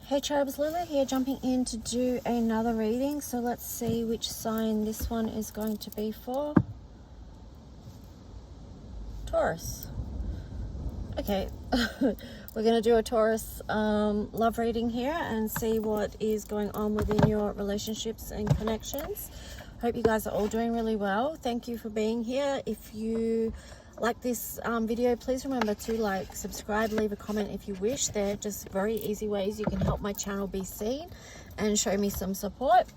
Hey Cherubs, Lily here, jumping in to do another reading. So let's see which sign this one is going to be for. Taurus. Okay, we're going to do a Taurus love reading here and see what is going on within your relationships and connections. Hope you guys are all doing really well. Thank you for being here. If you like this video, please remember to like, subscribe, leave a comment if you wish. They're just very easy ways you can help my channel be seen and show me some support.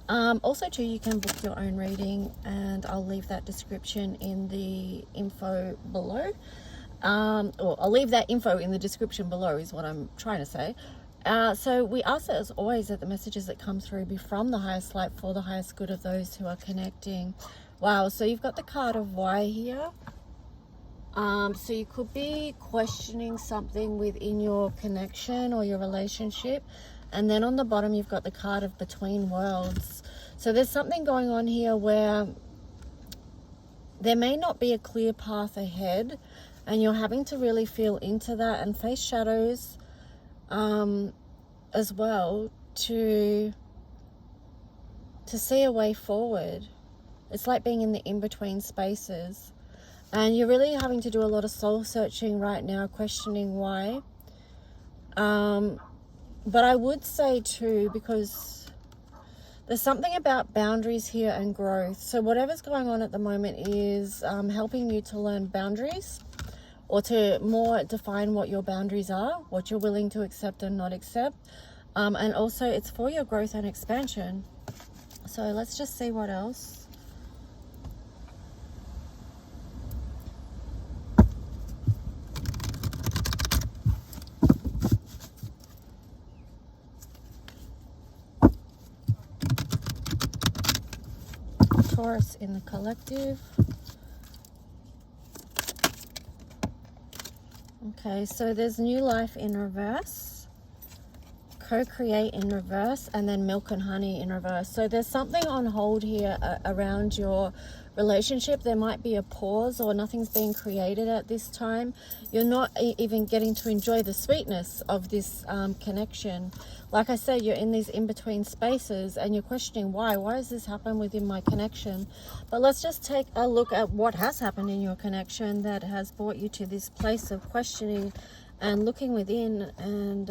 Also too, you can book your own reading and I'll leave that description in the info below. Or I'll leave that info in the description below is what I'm trying to say. So we ask, as always, that the messages that come through be from the highest light for the highest good of those who are connecting. Wow, so you've got the card of why here. So you could be questioning something within your connection or your relationship. And then on the bottom, you've got the card of between worlds. So there's something going on here where there may not be a clear path ahead, and you're having to really feel into that and face shadows as well to see a way forward. It's like being in the in-between spaces. And you're really having to do a lot of soul searching right now, questioning why. But I would say too, because there's something about boundaries here and growth. So whatever's going on at the moment is helping you to learn boundaries, or to more define what your boundaries are, what you're willing to accept and not accept. And also it's for your growth and expansion. So let's just see what else. Taurus in the collective. Okay, so there's new life in reverse, co-create in reverse, and then milk and honey in reverse. So there's something on hold here around your relationship. There might be a pause, or nothing's being created at this time. You're not even getting to enjoy the sweetness of this connection. Like I said, you're in these in-between spaces and you're questioning why is this happening within my connection. But let's just take a look at what has happened in your connection that has brought you to this place of questioning and looking within. And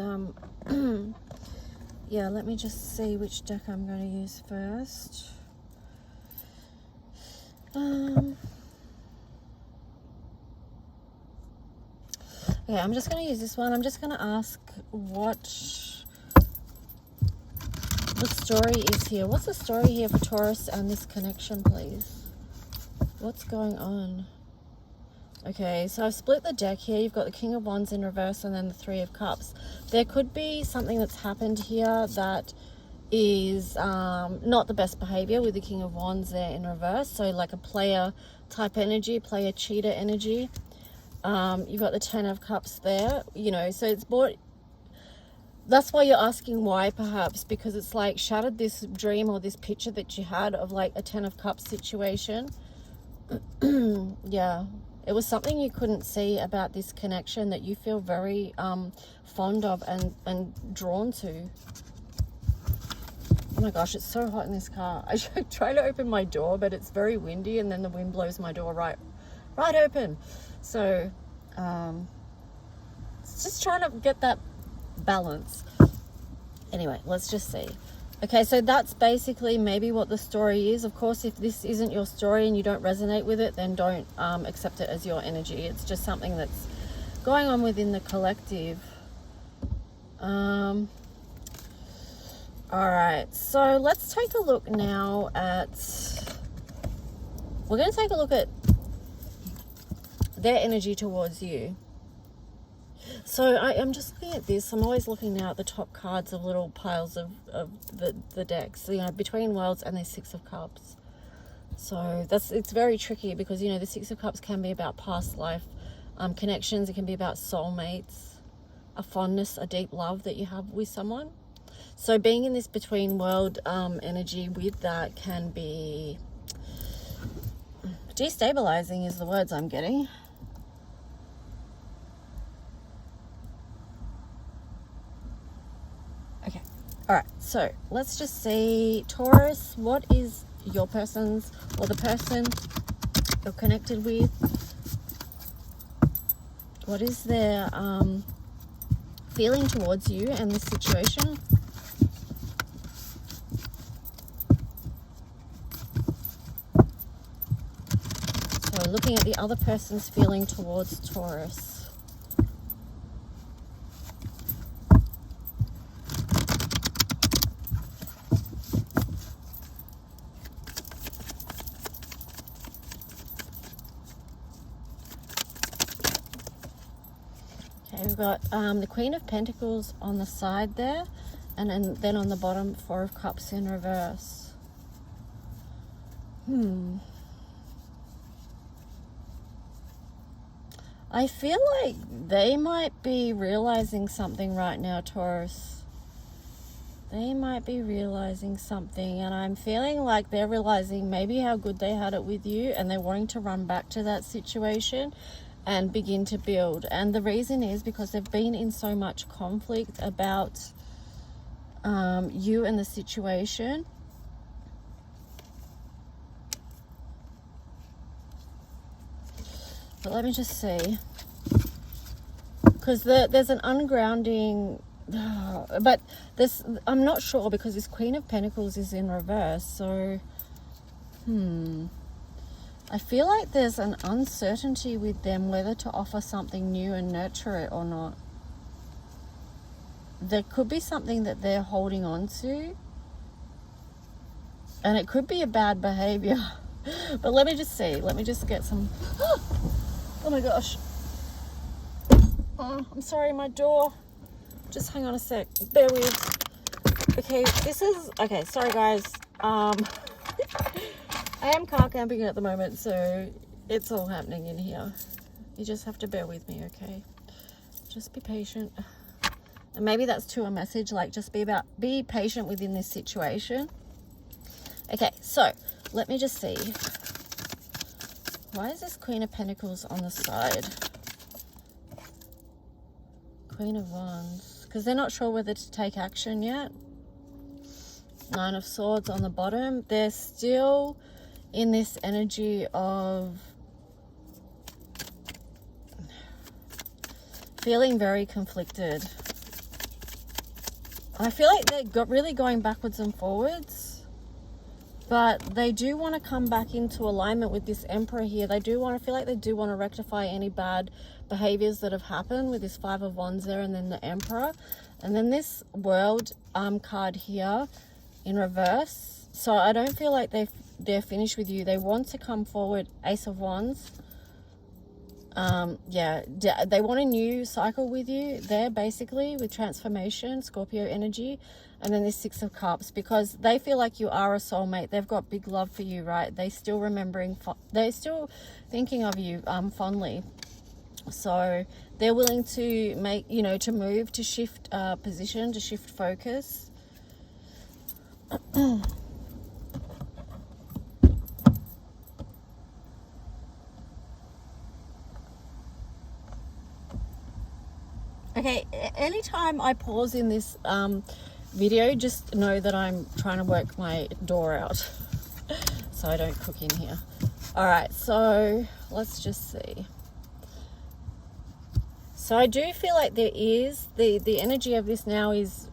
yeah, let me just see which deck I'm going to use first. Okay, I'm just going to use this one. I'm just going to ask what the story is here. What's the story here for Taurus and this connection, please? What's going on? Okay, so I've split the deck here. You've got the King of Wands in reverse and then the Three of Cups. There could be something that's happened here that is not the best behavior with the King of Wands there in reverse. So like a player type energy, player cheater energy. You've got the Ten of Cups there, you know, so it's brought, that's why you're asking why, perhaps, because it's like shattered this dream or this picture that you had of like a Ten of Cups situation. Yeah, it was something you couldn't see about this connection that you feel very fond of and drawn to. Oh my gosh, it's so hot in this car. I try to open my door, but it's very windy and then the wind blows my door right open. So it's just trying to get that balance. Anyway, let's just see. Okay, so that's basically maybe what the story is. Of course, if this isn't your story and you don't resonate with it, then don't accept it as your energy. It's just something that's going on within the collective. All right, so let's take a look now at, we're going to take a look at their energy towards you. So I'm just looking at this. I'm always looking now at the top cards of little piles of the decks, you know, between worlds and the Six of Cups. So it's very tricky because, you know, the Six of Cups can be about past life connections. It can be about soulmates, a fondness, a deep love that you have with someone. So being in this between world energy with that can be destabilizing is the words I'm getting. All right, so let's just see, Taurus, what is your person's, or the person you're connected with, what is their feeling towards you and this situation? So looking at the other person's feeling towards Taurus. Okay, we've got the Queen of Pentacles on the side there, and then on the bottom, Four of Cups in reverse. I feel like they might be realizing something right now, Taurus. They might be realizing something, and I'm feeling like they're realizing maybe how good they had it with you, and they're wanting to run back to that situation and begin to build. And the reason is because they've been in so much conflict about you and the situation. But let me just see, because there's an ungrounding, but this, I'm not sure, because this Queen of Pentacles is in reverse. So I feel like there's an uncertainty with them whether to offer something new and nurture it or not. There could be something that they're holding on to, and it could be a bad behavior. But let me just see. Let me just get some... Oh my gosh. Oh, I'm sorry, my door. Just hang on a sec. Bear with. Okay, this is... Okay, sorry guys. I am car camping at the moment, so it's all happening in here. You just have to bear with me, okay? Just be patient. And maybe that's to a message, like just be patient within this situation. Okay, so let me just see. Why is this Queen of Pentacles on the side? Queen of Wands. Because they're not sure whether to take action yet. Nine of Swords on the bottom. They're still in this energy of feeling very conflicted. I feel like they're really going backwards and forwards. But they do want to come back into alignment with this Emperor here. They do want to feel like they do want to rectify any bad behaviors that have happened with this Five of Wands there, and then the Emperor. And then this World card here in reverse. So I don't feel like they're finished with you. They want to come forward. Ace of Wands. Yeah, they want a new cycle with you there, basically, with transformation, Scorpio energy. And then this Six of Cups, because they feel like you are a soulmate. They've got big love for you, right? They're still they're still thinking of you fondly. So they're willing to make, to move, to shift position, to shift focus. Okay, anytime I pause in this video, just know that I'm trying to work my door out so I don't cook in here. All right, so let's just see. So I do feel like there is the energy of this now is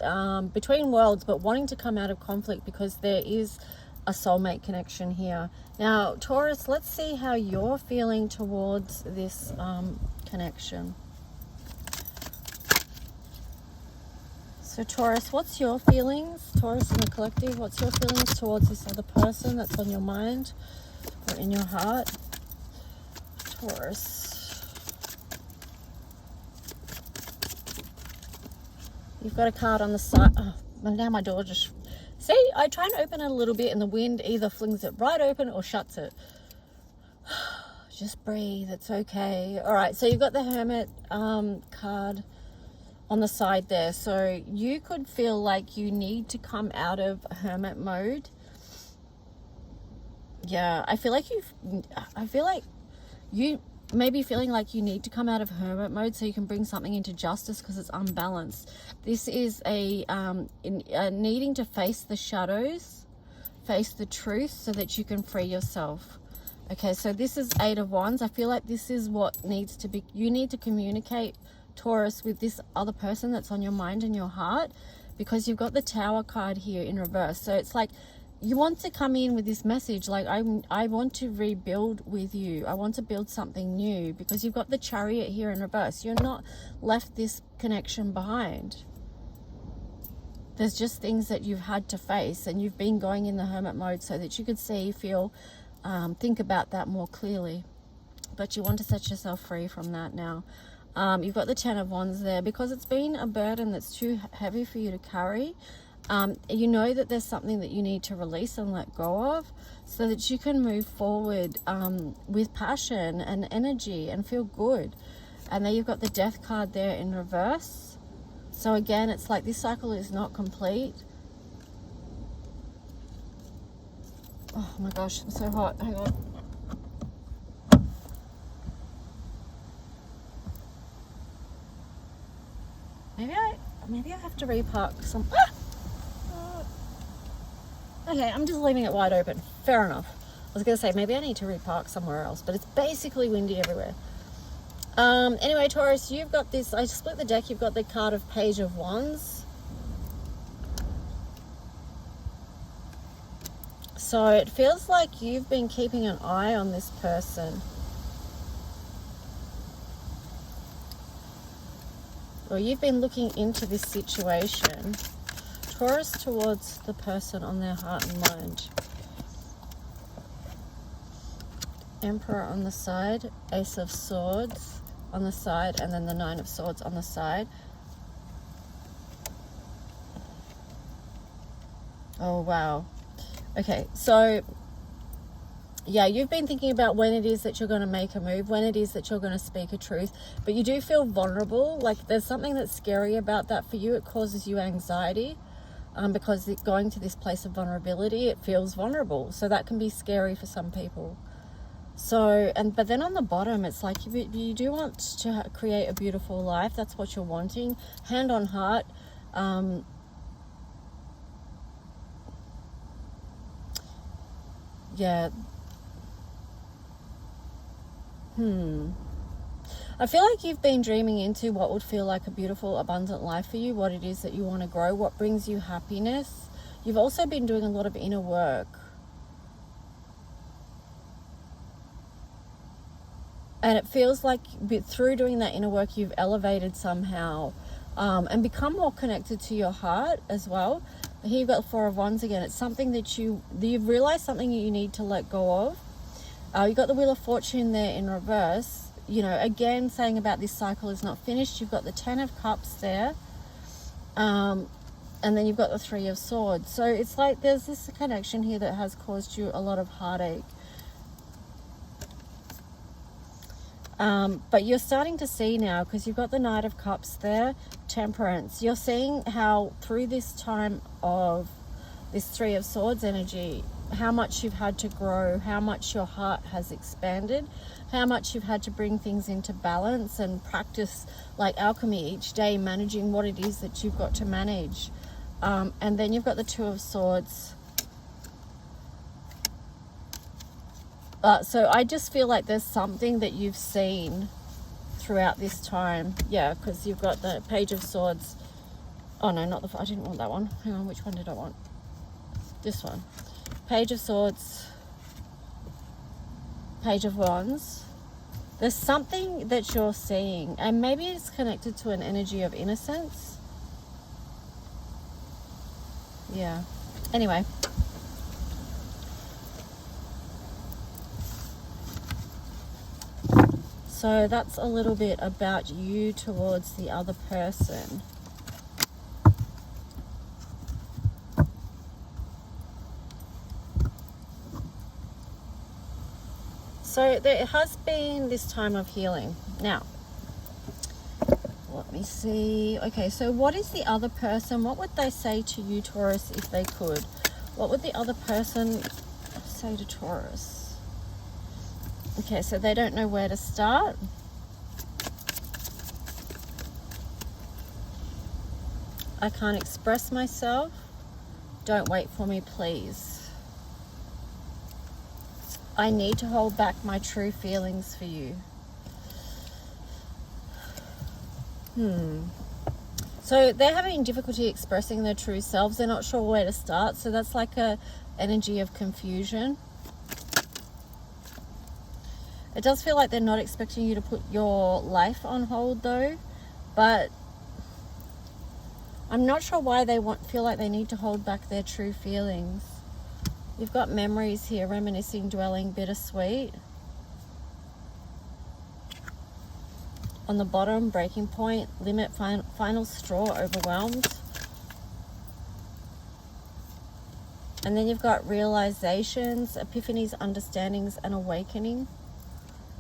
between worlds, but wanting to come out of conflict, because there is a soulmate connection here. Now, Taurus, let's see how you're feeling towards this connection. So Taurus, what's your feelings? Taurus in the collective, what's your feelings towards this other person that's on your mind or in your heart? Taurus. You've got a card on the side. Oh, now my door just... See, I try and open it a little bit and the wind either flings it right open or shuts it. Just breathe, it's okay. All right, so you've got the Hermit card on the side there. So you could feel like you need to come out of hermit mode. Yeah, I feel like you maybe feeling like you need to come out of hermit mode so you can bring something into justice because it's unbalanced. This is a needing to face the shadows, face the truth so that you can free yourself. Okay, so this is 8 of Wands. I feel like this is what needs to be, you need to communicate, Taurus, with this other person that's on your mind and your heart, because you've got the Tower card here in reverse. So it's like you want to come in with this message like, I want to rebuild with you. I want to build something new, because you've got the Chariot here in reverse. You're not left this connection behind. There's just things that you've had to face, and you've been going in the hermit mode so that you could see, feel, think about that more clearly. But you want to set yourself free from that now. You've got the 10 of Wands there because it's been a burden that's too heavy for you to carry. You know that there's something that you need to release and let go of so that you can move forward with passion and energy and feel good. And then you've got the Death card there in reverse. So again, it's like this cycle is not complete. Oh my gosh, I'm so hot. Hang on. Maybe I have to repark some. Okay, I'm just leaving it wide open. Fair enough. I was going to say maybe I need to repark somewhere else, but it's basically windy everywhere. Anyway, Taurus, you've got this. I split the deck. You've got the card of Page of Wands. So it feels like you've been keeping an eye on this person. Or you've been looking into this situation. Taurus, towards the person on their heart and mind. Emperor on the side, Ace of Swords on the side, and then the 9 of Swords on the side. Oh, wow. Okay, so yeah, you've been thinking about when it is that you're going to make a move, when it is that you're going to speak a truth, but you do feel vulnerable. Like there's something that's scary about that for you. It causes you anxiety because going to this place of vulnerability, it feels vulnerable. So that can be scary for some people. So, but then on the bottom, it's like you do want to create a beautiful life. That's what you're wanting. Hand on heart. Yeah. I feel like you've been dreaming into what would feel like a beautiful, abundant life for you, what it is that you want to grow, what brings you happiness. You've also been doing a lot of inner work. And it feels like through doing that inner work, you've elevated somehow and become more connected to your heart as well. Here you've got the 4 of Wands again. It's something that you've realized something you need to let go of. You've got the Wheel of Fortune there in reverse. You know, again, saying about this cycle is not finished. You've got the 10 of Cups there. And then you've got the 3 of Swords. So it's like there's this connection here that has caused you a lot of heartache. But you're starting to see now, because you've got the Knight of Cups there, Temperance. You're seeing how through this time of this 3 of Swords energy, how much you've had to grow, how much your heart has expanded, how much you've had to bring things into balance and practice like alchemy each day, managing what it is that you've got to manage. And then you've got the 2 of Swords. So I just feel like there's something that you've seen throughout this time. Yeah, because you've got the Page of Swords. Oh no, not the, I didn't want that one. Hang on, which one did I want? This one. Page of Swords, Page of Wands. There's something that you're seeing, and maybe it's connected to an energy of innocence. Yeah. Anyway. So that's a little bit about you towards the other person. So there has been this time of healing. Now, let me see. Okay, so what is the other person? What would they say to you, Taurus, if they could? What would the other person say to Taurus? Okay, so they don't know where to start. I can't express myself. Don't wait for me, please. I need to hold back my true feelings for you. So they're having difficulty expressing their true selves. They're not sure where to start. So that's like a energy of confusion. It does feel like they're not expecting you to put your life on hold though, but I'm not sure why they feel like they need to hold back their true feelings. You've got memories here, reminiscing, dwelling, bittersweet. On the bottom, breaking point, limit, final straw, overwhelmed. And then you've got realizations, epiphanies, understandings, and awakening.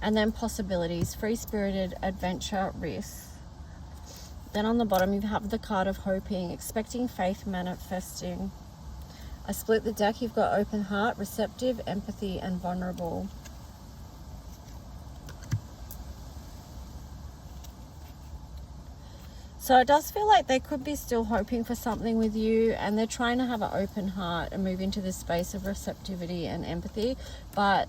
And then possibilities, free-spirited, adventure, risk. Then on the bottom, you have the card of hoping, expecting, faith, manifesting. I split the deck. You've got open heart, receptive, empathy, and vulnerable. So it does feel like they could be still hoping for something with you, and they're trying to have an open heart and move into this space of receptivity and empathy. But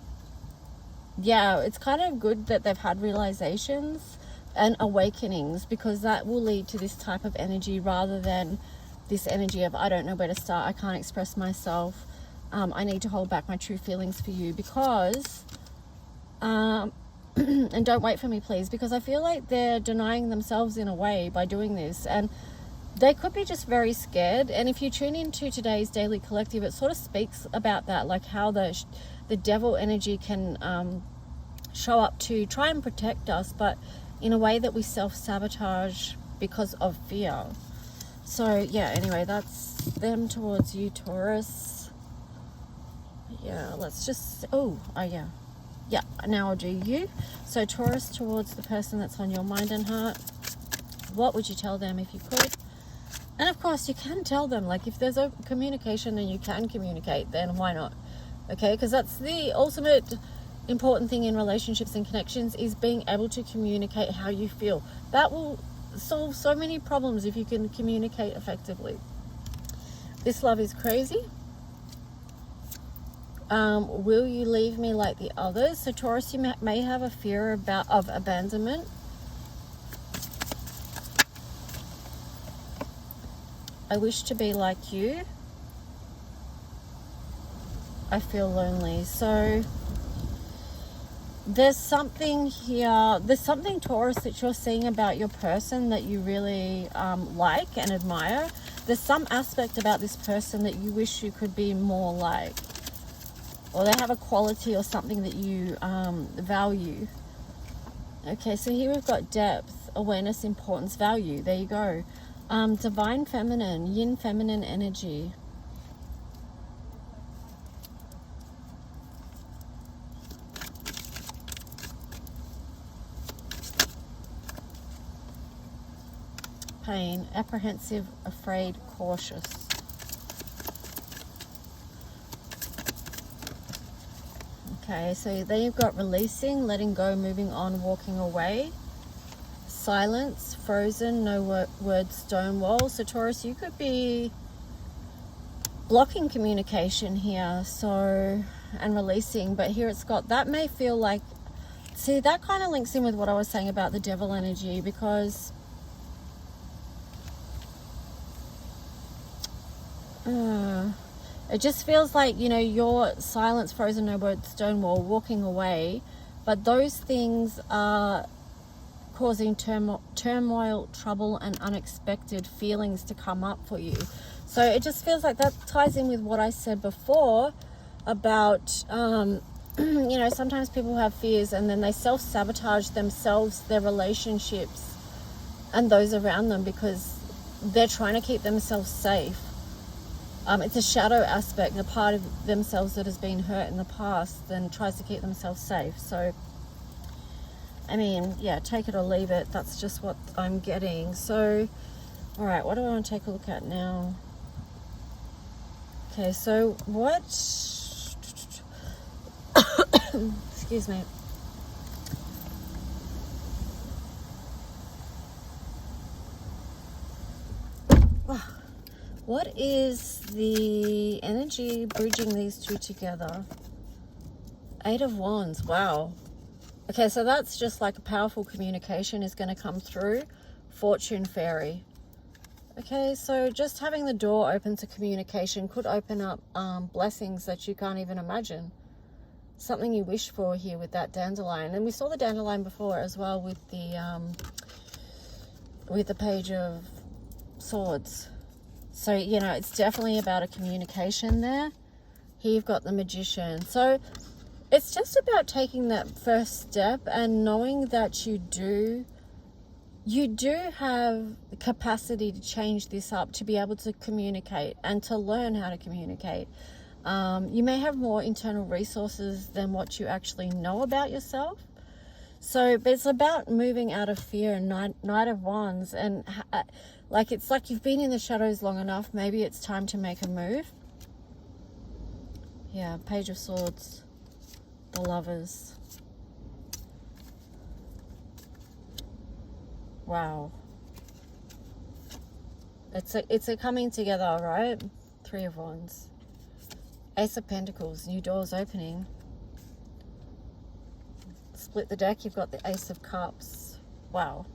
yeah, it's kind of good that they've had realizations and awakenings, because that will lead to this type of energy rather than this energy of I don't know where to start, I can't express myself, I need to hold back my true feelings for you, because and don't wait for me, please, because I feel like they're denying themselves in a way by doing this, and they could be just very scared. And if you tune into today's daily collective, it sort of speaks about that, like how the devil energy can show up to try and protect us, but in a way that we self-sabotage because of fear. So yeah, anyway, that's them towards you, Taurus. Yeah, let's just, yeah, now I'll do you. So Taurus, towards the person that's on your mind and heart, what would you tell them if you could? And of course you can tell them, like if there's a communication and you can communicate, then why not? Okay, because that's the ultimate important thing in relationships and connections, is being able to communicate how you feel. That will solve so many problems if you can communicate effectively. This love is crazy. Will you leave me like the others? So Taurus, you may have a fear of abandonment. I wish to be like you. I feel lonely. So there's something here, there's something, Taurus, that you're seeing about your person that you really like and admire. There's some aspect about this person that you wish you could be more like, or they have a quality or something that you value. Okay, so here we've got depth, awareness, importance, value. There you go. Divine feminine, yin feminine energy. Pain, apprehensive, afraid, cautious. Okay, so then you've got releasing, letting go, moving on, walking away. Silence, frozen, no words, stonewall. So Taurus, you could be blocking communication here, so, and releasing, but here it's got, that may feel like, see, that kind of links in with what I was saying about the devil energy, because it just feels like, you know, your silence, frozen, no words, stonewall, walking away, but those things are causing turmoil, trouble, and unexpected feelings to come up for you. So it just feels like that ties in with what I said before about, you know, sometimes people have fears and then they self-sabotage themselves, their relationships, and those around them, because they're trying to keep themselves safe. It's a shadow aspect, a part of themselves that has been hurt in the past and tries to keep themselves safe. So, I mean, yeah, take it or leave it. That's just what I'm getting. So, all right, what do I want to take a look at now? Okay, so what... Excuse me. What is the energy bridging these two together? 8 of Wands. Wow. Okay, so that's just like a powerful communication is going to come through. Fortune fairy. Okay, so just having the door open to communication could open up blessings that you can't even imagine. Something you wish for here with that dandelion. And we saw the dandelion before as well with the Page of Swords. So, you know, it's definitely about a communication there. Here you've got the Magician. So it's just about taking that first step and knowing that you do have the capacity to change this up, to be able to communicate and to learn how to communicate. You may have more internal resources than what you actually know about yourself. So, but it's about moving out of fear. And Knight of Wands, and it's like you've been in the shadows long enough. Maybe it's time to make a move. Yeah, Page of Swords, the Lovers. Wow. It's a coming together, right? 3 of Wands. Ace of Pentacles, new doors opening. Split the deck, you've got the Ace of Cups. Wow.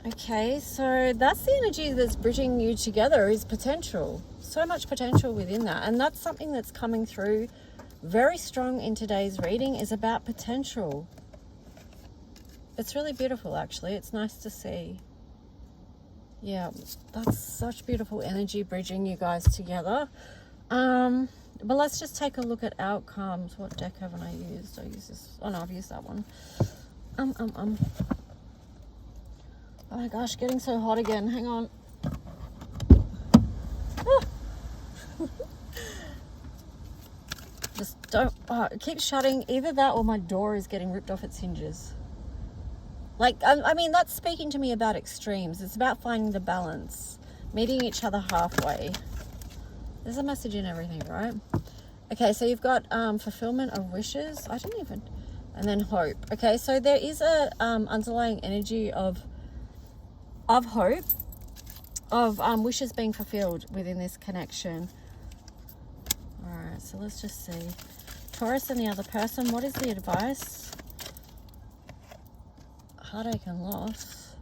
Okay, so that's the energy that's bridging you together, is potential. So much potential within that. And that's something that's coming through very strong in today's reading, is about potential. It's really beautiful, actually. It's nice to see. Yeah, that's such beautiful energy bridging you guys together. But let's just take a look at outcomes. What deck haven't I used? I use this. Oh no, I've used that one. Oh my gosh, getting so hot again. Hang on. Just don't. It keeps shutting. Either that or my door is getting ripped off its hinges. Like, I mean, that's speaking to me about extremes. It's about finding the balance, meeting each other halfway. There's a message in everything, right? Okay, so you've got fulfillment of wishes. And then hope. Okay, so there is a underlying energy of hope, of wishes being fulfilled within this connection. All right, so let's just see. Taurus and the other person, what is the advice? Heartache and loss.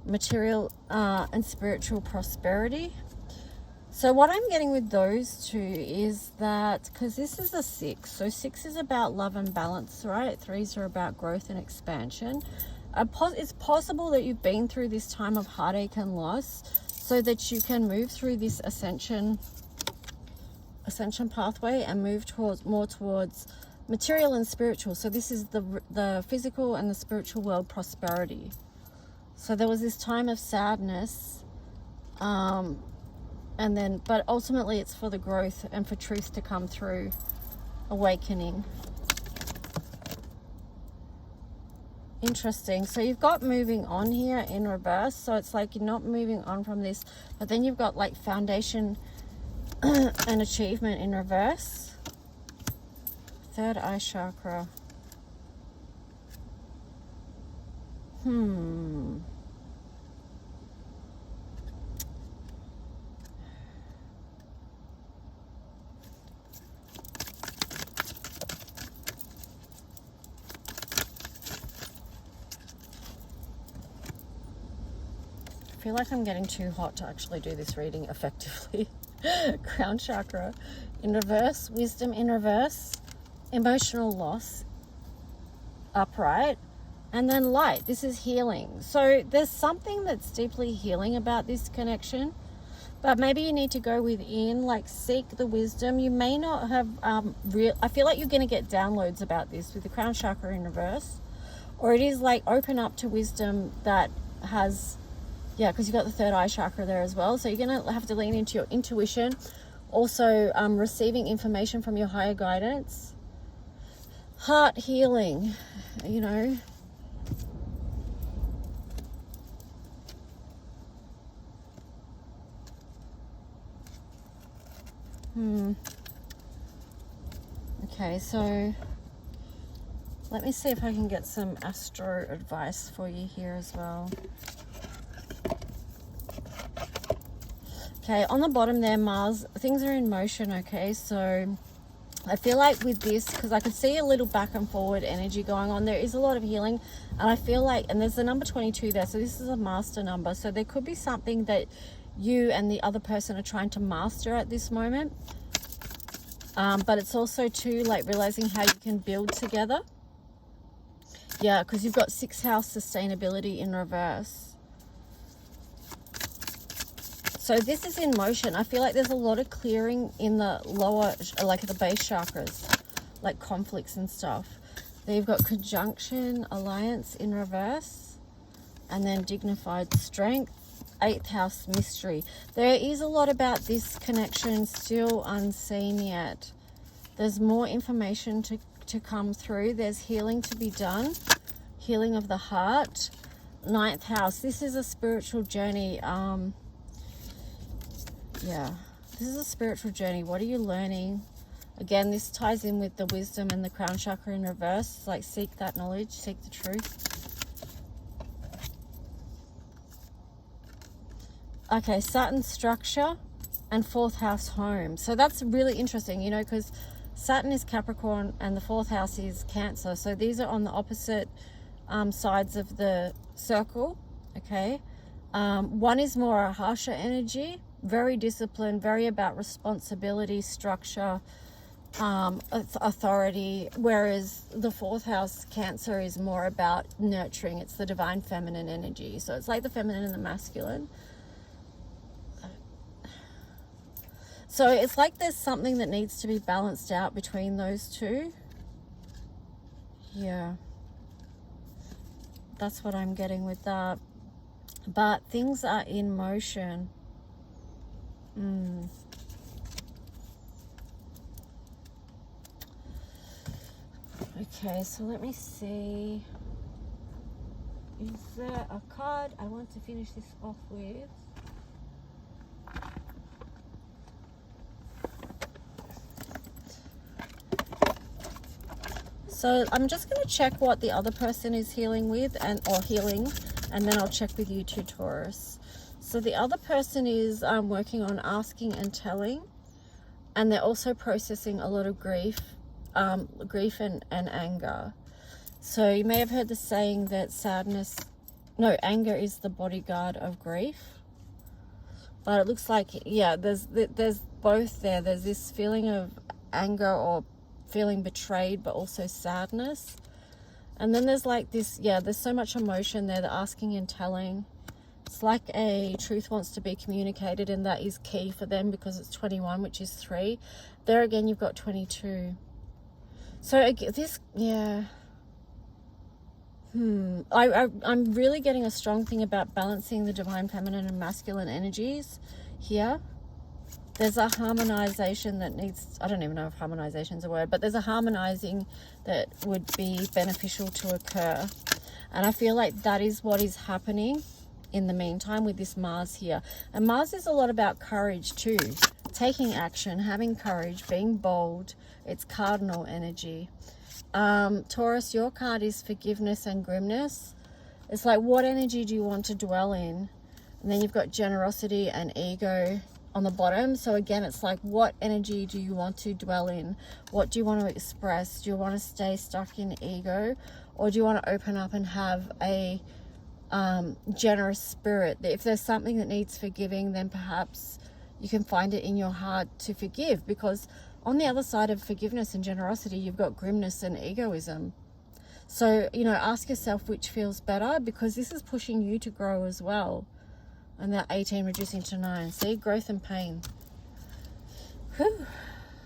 Material and spiritual prosperity. So what I'm getting with those two is that, because this is a 6, so 6 is about love and balance, right? 3s are about growth and expansion. It's possible that you've been through this time of heartache and loss so that you can move through this ascension pathway and move more towards material and spiritual. So this is the physical and the spiritual world prosperity. So there was this time of sadness, but ultimately it's for the growth and for truth to come through, awakening. Interesting. So you've got moving on here in reverse. So it's like you're not moving on from this, but then you've got like foundation and achievement in reverse. Third eye chakra. I feel like I'm getting too hot to actually do this reading effectively. Crown chakra in reverse, wisdom in reverse, emotional loss upright, and then light. This is healing. So there's something that's deeply healing about this connection, but maybe you need to go within, like seek the wisdom. You may not have I feel like you're going to get downloads about this with the crown chakra in reverse, or it is like open up to wisdom that has, yeah, because you've got the third eye chakra there as well. So you're going to have to lean into your intuition, also receiving information from your higher guidance, heart healing, you know. Okay, so let me see if I can get some astro advice for you here as well. Okay, on the bottom there, Mars, things are in motion, okay? So I feel like with this, because I could see a little back and forward energy going on, there is a lot of healing. And I feel like, and there's the number 22 there, so this is a master number. So there could be something that you and the other person are trying to master at this moment. But it's also too, like, realizing how you can build together. Yeah, because you've got 6th house sustainability in reverse. So this is in motion. I feel like there's a lot of clearing in the lower, like the base chakras, like conflicts and stuff. Then you've got conjunction, alliance in reverse, and then dignified strength, 8th house mystery. There is a lot about this connection still unseen yet. There's more information to come through. There's healing to be done, healing of the heart. 9th house, this is a spiritual journey. Yeah, this is a spiritual journey. What are you learning? Again, this ties in with the wisdom and the crown chakra in reverse. It's like, seek that knowledge, seek the truth. Okay, Saturn structure and 4th house home. So that's really interesting, you know, because Saturn is Capricorn and the 4th house is Cancer. So these are on the opposite sides of the circle, okay? One is more a harsher energy, very disciplined, very about responsibility, structure, authority, whereas the 4th house Cancer is more about nurturing. It's the divine feminine energy. So it's like the feminine and the masculine. So it's like there's something that needs to be balanced out between those two. Yeah. That's what I'm getting with that. But things are in motion. Okay, so let me see. Is there a card I want to finish this off with? So I'm just going to check what the other person is healing with or healing, and then I'll check with you too, Taurus. So the other person is working on asking and telling, and they're also processing a lot of grief and anger. So you may have heard the saying that anger is the bodyguard of grief. But it looks like, yeah, there's both there. There's this feeling of anger or feeling betrayed, but also sadness. And then there's like this, yeah, there's so much emotion there, the asking and telling. It's like a truth wants to be communicated, and that is key for them because it's 21, which is 3. There again, you've got 22. So this, yeah. I'm really getting a strong thing about balancing the divine feminine and masculine energies here. There's a harmonization that needs, I don't even know if harmonization is a word, but there's a harmonizing that would be beneficial to occur. And I feel like that is what is happening in the meantime with this Mars here. And Mars is a lot about courage too. Taking action, having courage, being bold. It's cardinal energy. Taurus, your card is forgiveness and grimness. It's like, what energy do you want to dwell in? And then you've got generosity and ego on the bottom. So again, it's like, what energy do you want to dwell in? What do you want to express? Do you want to stay stuck in ego, or do you want to open up and have a generous spirit? If there's something that needs forgiving, then perhaps you can find it in your heart to forgive, because on the other side of forgiveness and generosity, you've got grimness and egoism. So, you know, ask yourself which feels better, because this is pushing you to grow as well. And that 18 reducing to 9. See, growth and pain. Whew.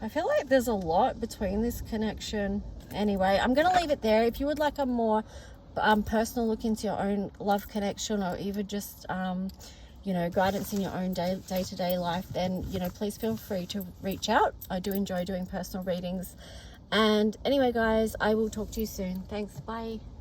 I feel like there's a lot between this connection. Anyway, I'm going to leave it there. If you would like a more personal look into your own love connection, or even just, you know, guidance in your own day-to-day life, then, you know, please feel free to reach out. I do enjoy doing personal readings. And anyway, guys, I will talk to you soon. Thanks. Bye.